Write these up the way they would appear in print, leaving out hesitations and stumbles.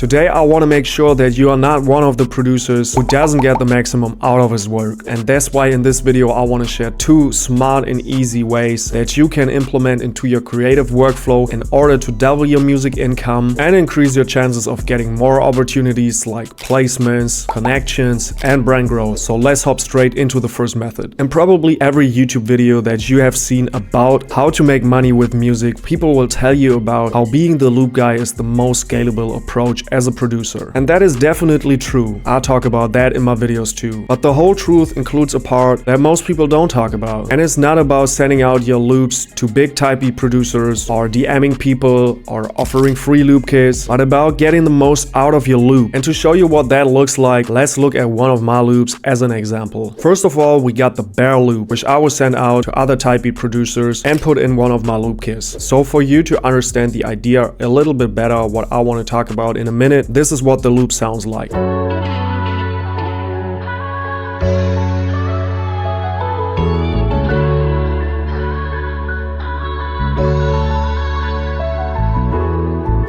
Today I want to make sure that you are not one of the producers who doesn't get the maximum out of his work, and that's why in this video I want to share 2 smart and easy ways that you can implement into your creative workflow in order to double your music income and increase your chances of getting more opportunities like placements, connections and brand growth. So let's hop straight into the first method. In probably every YouTube video that you have seen about how to make money with music, people will tell you about how being the loop guy is the most scalable approach as a producer. And that is definitely true. I talk about that in my videos too. But the whole truth includes a part that most people don't talk about. And it's not about sending out your loops to big typey producers or DMing people or offering free loop kits, but about getting the most out of your loop. And to show you what that looks like, let's look at one of my loops as an example. First of all, we got the bare loop, which I will send out to other typey producers and put in one of my loop kits. So for you to understand the idea a little bit better, what I want to talk about in a minute, this is what the loop sounds like.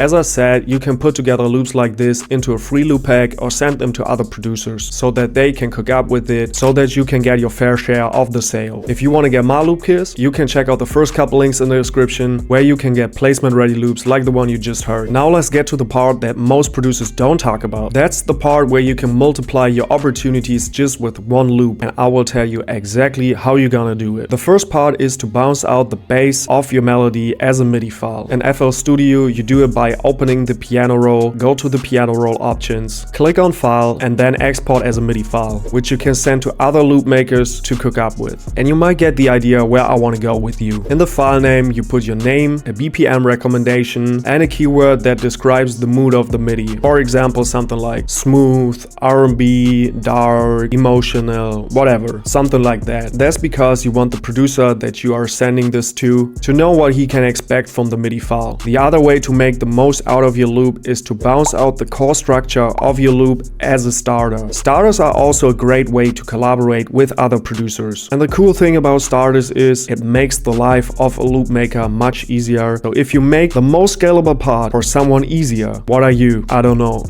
As I said, you can put together loops like this into a free loop pack or send them to other producers so that they can cook up with it so that you can get your fair share of the sale. If you want to get my loop kits, you can check out the first couple links in the description where you can get placement ready loops like the one you just heard. Now let's get to the part that most producers don't talk about. That's the part where you can multiply your opportunities just with one loop, and I will tell you exactly how you're gonna do it. The first part is to bounce out the bass of your melody as a MIDI file. In FL Studio, you do it by opening the piano roll, go to the piano roll options, click on file and then export as a MIDI file, which you can send to other loop makers to cook up with. And you might get the idea where I want to go with you. In the file name, you put your name, a BPM recommendation and a keyword that describes the mood of the MIDI. For example, something like smooth, R&B, dark, emotional, whatever, something like that. That's because you want the producer that you are sending this to know what he can expect from the MIDI file. The other way to make the most out of your loop is to bounce out the core structure of your loop as a starter. Starters are also a great way to collaborate with other producers. And the cool thing about starters is it makes the life of a loop maker much easier. So if you make the most scalable part for someone easier, what are you? I don't know.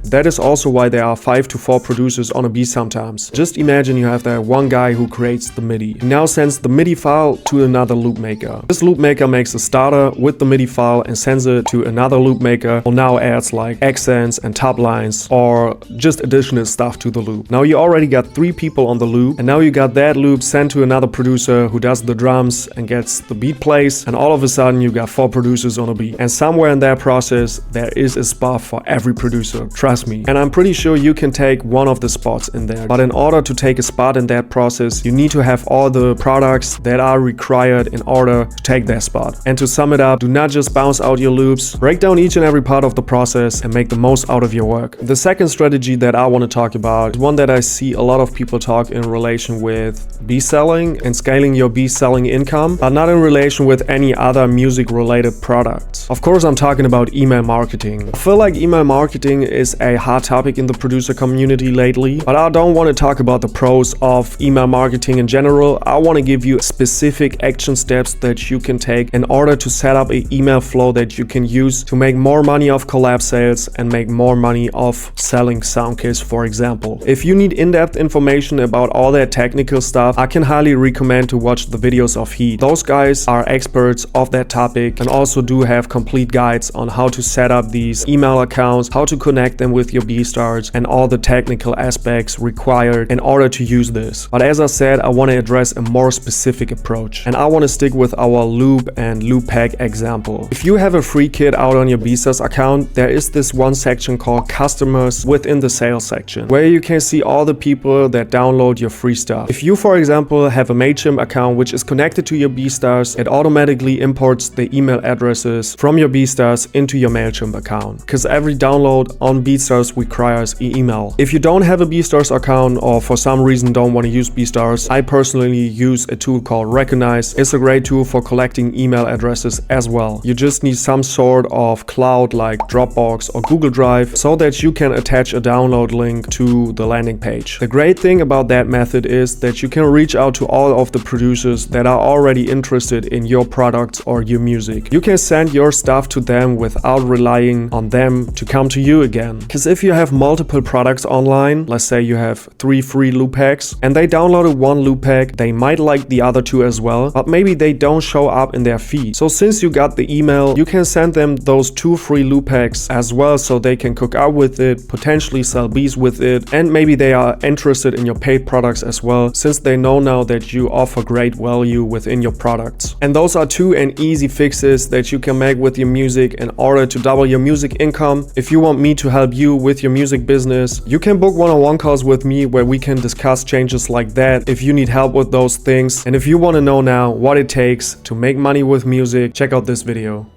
That is also why there are 5 to 4 producers on a beat sometimes. Just imagine you have that one guy who creates the MIDI. He now sends the MIDI file to another loop maker. This loop maker makes a starter with the MIDI file and sends it to another loop maker who now adds like accents and top lines or just additional stuff to the loop. Now you already got 3 people on the loop, and now you got that loop sent to another producer who does the drums and gets the beat placed, and all of a sudden you got 4 producers on a beat. And somewhere in that process there is a spot for every producer, trust me. And I'm pretty sure you can take one of the spots in there. But in order to take a spot in that process, you need to have all the products that are required in order to take that spot. And to sum it up, do not just bounce out your loops, break down each and every part of the process and make the most out of your work. The second strategy that I want to talk about is one that I see a lot of people talk in relation with beat selling and scaling your beat selling income, but not in relation with any other music related products. Of course, I'm talking about email marketing. I feel like email marketing is a hot topic in the producer community lately, but I don't want to talk about the pros of email marketing in general. I want to give you specific action steps that you can take in order to set up an email flow that you can use to make more money off collab sales and make more money off selling sound kits, for example. If you need in-depth information about all that technical stuff, I can highly recommend to watch the videos of Heat. Those guys are experts of that topic and also do have complete guides on how to set up these email accounts, how to connect them with your B-stars, and all the technical aspects required in order to use this. But as I said, I want to address a more specific approach, and I want to stick with our loop and loop pack example. If you have a free kit out on your B-stars account, there is this one section called customers within the sales section where you can see all the people that download your free stuff. If you, for example, have a MailChimp account which is connected to your B-stars, it automatically imports the email addresses from your B-stars into your MailChimp account, because every download on B-stars requires an email. If you don't have a B-stars account or for some reason don't want to use B-stars, I personally use a tool called Recognize. It's a great tool for collecting email addresses as well. You just need some sort of of cloud like Dropbox or Google Drive so that you can attach a download link to the landing page. The great thing about that method is that you can reach out to all of the producers that are already interested in your products or your music. You can send your stuff to them without relying on them to come to you again. Because if you have multiple products online, let's say you have 3 free loop packs and they downloaded one loop pack, they might like the other 2 as well, but maybe they don't show up in their feed. So since you got the email, you can send them those 2 free loop packs as well so they can cook out with it, potentially sell beats with it, and maybe they are interested in your paid products as well, since they know now that you offer great value within your products. And those are 2 and easy fixes that you can make with your music in order to double your music income. If you want me to help you with your music business, you can book one-on-one calls with me where we can discuss changes like that if you need help with those things. And if you want to know now what it takes to make money with music, check out this video.